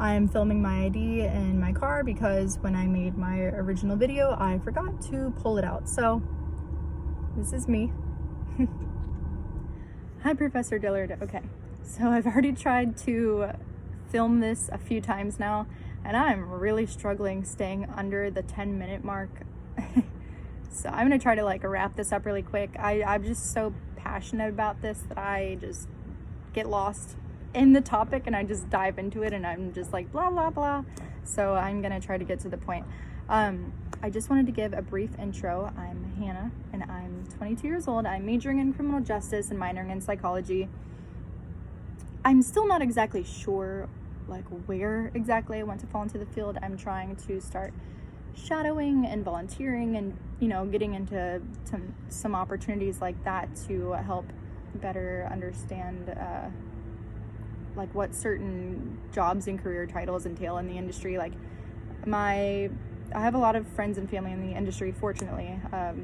I'm filming my ID in my car because when I made my original video, I forgot to pull it out. So this is me. Hi, Professor Dillard. Okay, so I've already tried to film this a few times now, and I'm really struggling staying under the 10-minute mark. So I'm gonna try to like wrap this up really quick. I'm just so passionate about this that I just get lost in the topic and I just dive into it and I'm just like blah blah blah. So I'm gonna try to get to the point. I just wanted to give a brief intro. I'm Hannah and I'm 22 years old. I'm majoring in criminal justice and minoring in psychology. I'm still not exactly sure like where exactly I want to fall into the field. I'm trying to start shadowing and volunteering and, you know, getting into some opportunities like that to help better understand like what certain jobs and career titles entail in the industry. Like I have a lot of friends and family in the industry, fortunately. I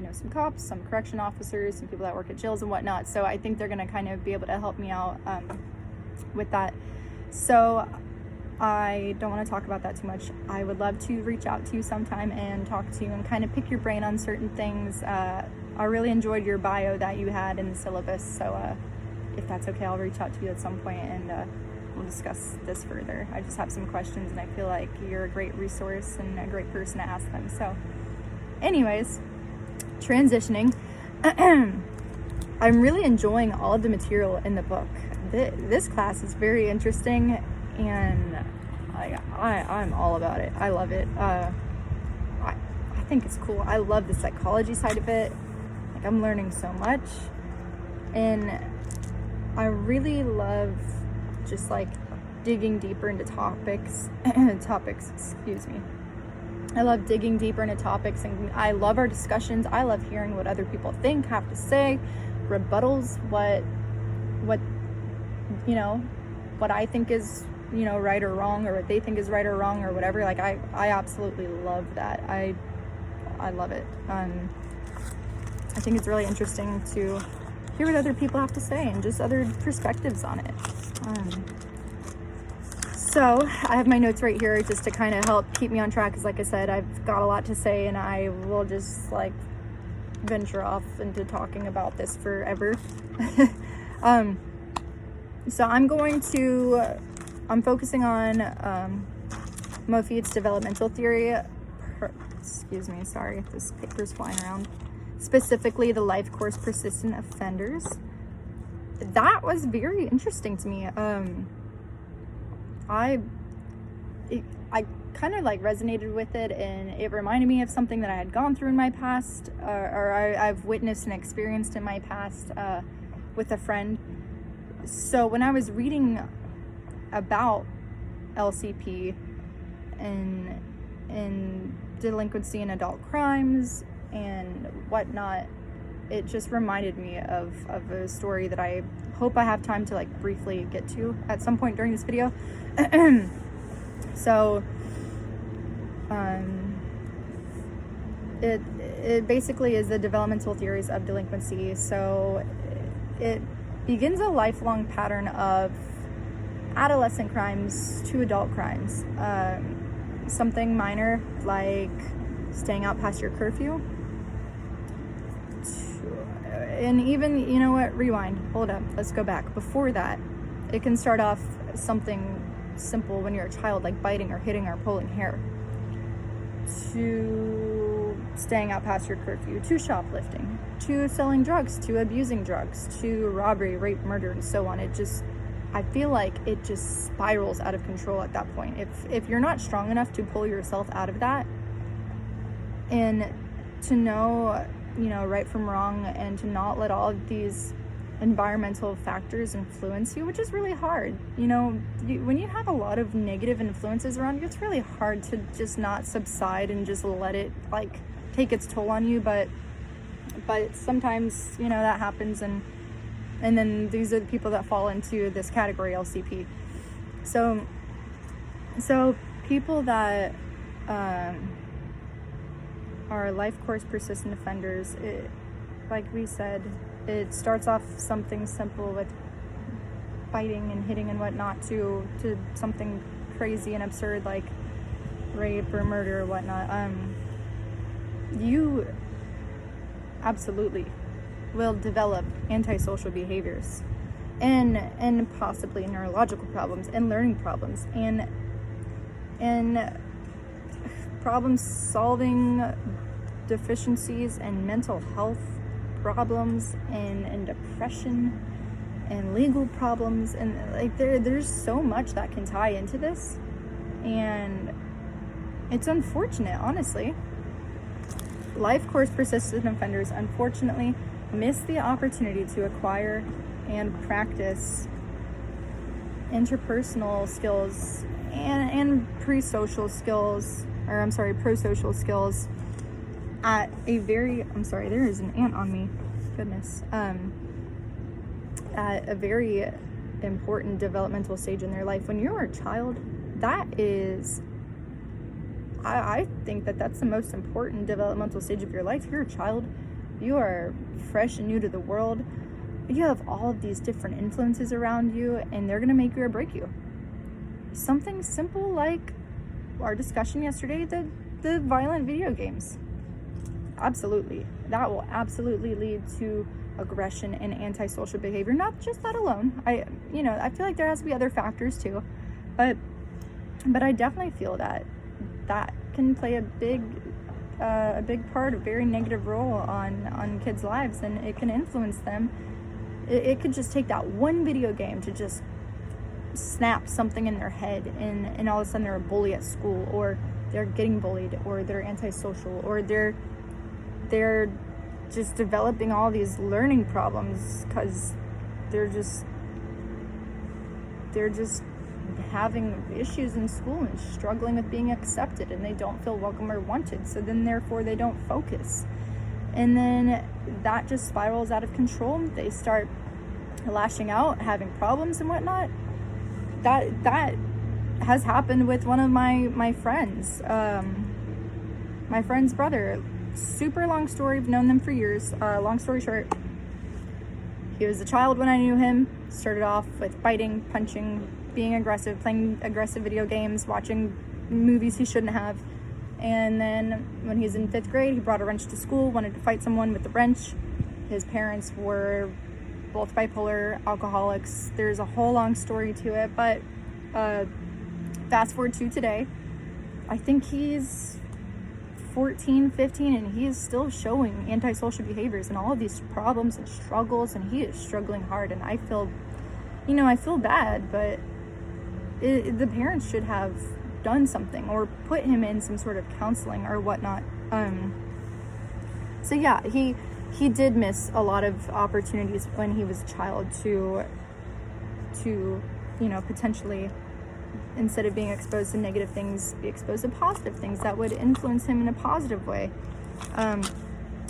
know some cops, some correction officers, some people that work at jails and whatnot. So I think they're gonna kind of be able to help me out with that. So I don't want to talk about that too much. I would love to reach out to you sometime and talk to you and kind of pick your brain on certain things. I really enjoyed your bio that you had in the syllabus, so if that's okay, I'll reach out to you at some point and we'll discuss this further. I just have some questions and I feel like you're a great resource and a great person to ask them. So anyways, transitioning. I'm really enjoying all of the material in the book. This class is very interesting and I'm all about it. I love it. I think it's cool. I love the psychology side of it. Like I'm learning so much, and I really love just like digging deeper into topics. Excuse me. I love digging deeper into topics, and I love our discussions. I love hearing what other people think, have to say, rebuttals, what you know, what I think is, you know, right or wrong, or what they think is right or wrong or whatever. Like I absolutely love that. I love it. I think it's really interesting to hear what other people have to say and just other perspectives on it. So I have my notes right here just to kind of help keep me on track, because like I said, I've got a lot to say and I will just like venture off into talking about this forever. So I'm focusing on Moffitt's developmental theory. Excuse me, sorry if this paper's flying around. Specifically, the life course persistent offenders. That was very interesting to me. I kind of like resonated with it, and it reminded me of something that I had gone through in my past, or I've witnessed and experienced in my past with a friend. So when I was reading about LCP and delinquency and adult crimes and whatnot, it just reminded me of a story that I hope I have time to like briefly get to at some point during this video. So it basically is the developmental theories of delinquency. So it begins a lifelong pattern of adolescent crimes to adult crimes. Something minor like staying out past your curfew, and even, you know what, rewind, hold up, let's go back. Before that, it can start off something simple when you're a child, like biting or hitting or pulling hair, to staying out past your curfew, to shoplifting, to selling drugs, to abusing drugs, to robbery, rape, murder, and so on. I feel like it just spirals out of control at that point. If you're not strong enough to pull yourself out of that and to know, you know, right from wrong, and to not let all of these environmental factors influence you, which is really hard. You know, when you have a lot of negative influences around you, it's really hard to just not subside and just let it like take its toll on you. But sometimes, you know, that happens, and then these are the people that fall into this category, LCP. So people that are life course persistent offenders, like we said, it starts off something simple with fighting and hitting and whatnot to something crazy and absurd like rape or murder or whatnot, you absolutely will develop antisocial behaviors and possibly neurological problems and learning problems and problem solving deficiencies and mental health problems and depression and legal problems, and like there's so much that can tie into this, and it's unfortunate, honestly. Life course persistent offenders unfortunately miss the opportunity to acquire and practice interpersonal skills and pro-social skills at a very, I'm sorry, there is an ant on me, goodness, at a very important developmental stage in their life. When you're a child, that is, I think that's the most important developmental stage of your life. You're a child, you are fresh and new to the world, you have all of these different influences around you, and they're gonna make you or break you. Something simple like our discussion yesterday, the violent video games. Absolutely, that will absolutely lead to aggression and antisocial behavior. Not just that alone. I feel like there has to be other factors too, but I definitely feel that can play a big part, a very negative role on kids' lives, and it can influence them. It could just take that one video game to just snap something in their head, and all of a sudden they're a bully at school, or they're getting bullied, or they're antisocial, or they're just developing all these learning problems because they're just having issues in school and struggling with being accepted, and they don't feel welcome or wanted, so then therefore they don't focus, and then that just spirals out of control. They start lashing out, having problems and whatnot. That has happened with one of my friends, my friend's brother. Super long story, I've known them for years. Long story short, he was a child when I knew him. Started off with biting, punching, being aggressive, playing aggressive video games, watching movies he shouldn't have. And then when he was in 5th grade, he brought a wrench to school, wanted to fight someone with the wrench. His parents were both bipolar, alcoholics. There's a whole long story to it, but fast forward to today, I think he's 14, 15, and he is still showing antisocial behaviors and all of these problems and struggles, and he is struggling hard, and I feel bad, but the parents should have done something or put him in some sort of counseling or whatnot. So yeah, he did miss a lot of opportunities when he was a child to potentially, instead of being exposed to negative things, be exposed to positive things that would influence him in a positive way.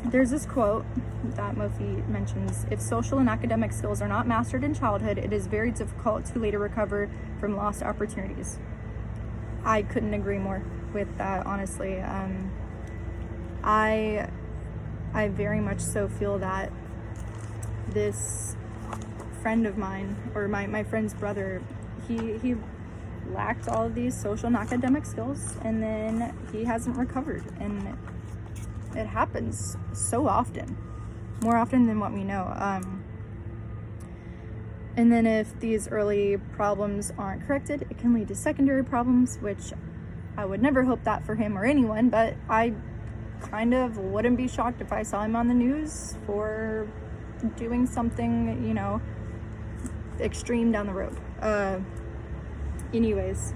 There's this quote that Mofi mentions: if social and academic skills are not mastered in childhood, it is very difficult to later recover from lost opportunities. I couldn't agree more with that, honestly. I very much so feel that this friend of mine, or my friend's brother, he lacked all of these social and academic skills, and then he hasn't recovered, and it happens so often, more often than what we know. And then if these early problems aren't corrected, it can lead to secondary problems, which I would never hope that for him or anyone, but I kind of wouldn't be shocked if I saw him on the news for doing something, extreme down the road. Anyways,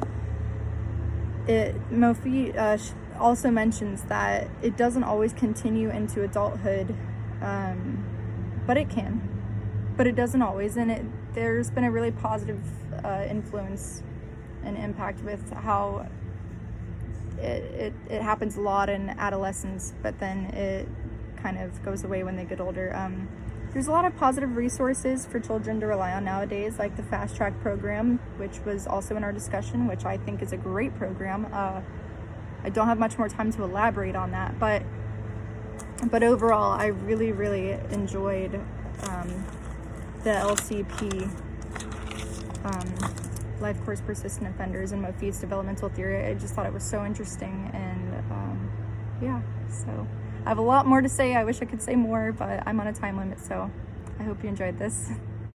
Mofi also mentions that it doesn't always continue into adulthood, but it can, but it doesn't always, and there's been a really positive influence and impact with how it happens a lot in adolescence, but then it kind of goes away when they get older. There's a lot of positive resources for children to rely on nowadays, like the Fast Track program, which was also in our discussion, which I think is a great program. I don't have much more time to elaborate on that, but overall, I really, really enjoyed the LCP life course persistent offenders and Moffi's developmental theory. I just thought it was so interesting, and yeah, so I have a lot more to say. I wish I could say more, but I'm on a time limit, so I hope you enjoyed this.